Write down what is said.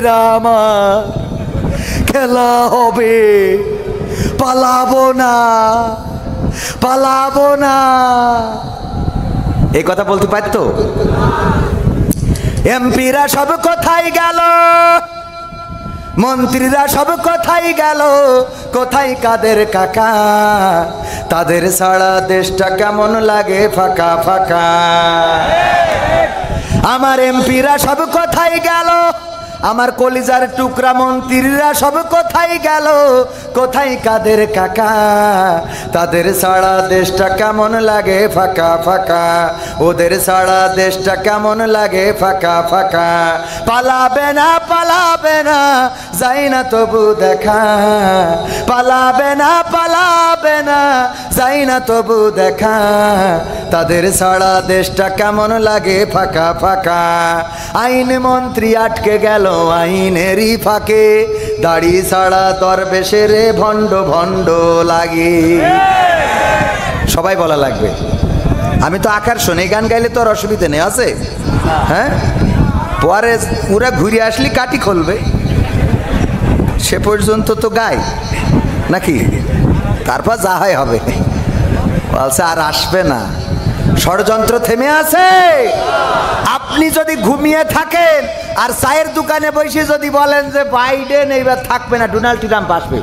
ভাইরা আমার খেলা হবে, পালাবো না, পালাবো না। এই কথা বলতে পারতো? এমপিরা সব কোথায় গেল, মন্ত্রীরা সব কোথায় গেল, কোথায় কাদের কাকা? তাদের ছাড়া দেশটা কেমন লাগে ফাঁকা ফাঁকা। আমার এমপিরা সব কোথায় গেল, আমার কলিজার টুকরা মন্ত্রীরা সব কোথায় গেল, কোথায় কাদের কাকা? তাদের ছাড়া দেশটা কেমন লাগে ফাঁকা ফাঁকা, ওদের ছাড়া দেশটা কেমন লাগে ফাঁকা ফাঁকা। পালাবে না, পালাবে না, যাই না তবু দেখা, পালাবে না, পালাবে না, যাই না তবু দেখা। তাদের ছাড়া দেশটা কেমন লাগে ফাঁকা ফাঁকা। আইন মন্ত্রী আটকে গেল আইনেরই ফাঁকে, দাড়ি ছাড়া দরবেশের ভণ্ড ভণ্ড লাগে। সবাই বলা লাগবে। আমি তো আকার শুনে গান গাইলে তো আর অসুবিধা নেই, আছে? হ্যাঁ, পরে পুরা ঘুরে আসলে কাটি খুলবে, সে পর্যন্ত তো গাই নাকি? তারপর যা হয় হবে। বলছে আর আসবে না, ষড়যন্ত্র থেমে আছে। আপনি যদি ঘুমিয়ে থাকেন আর চায়ের দোকানে বসে যদি বলেন যে বাইডেন এইবার থাকবে না, ডোনাল্ড ট্রাম্প আসবে,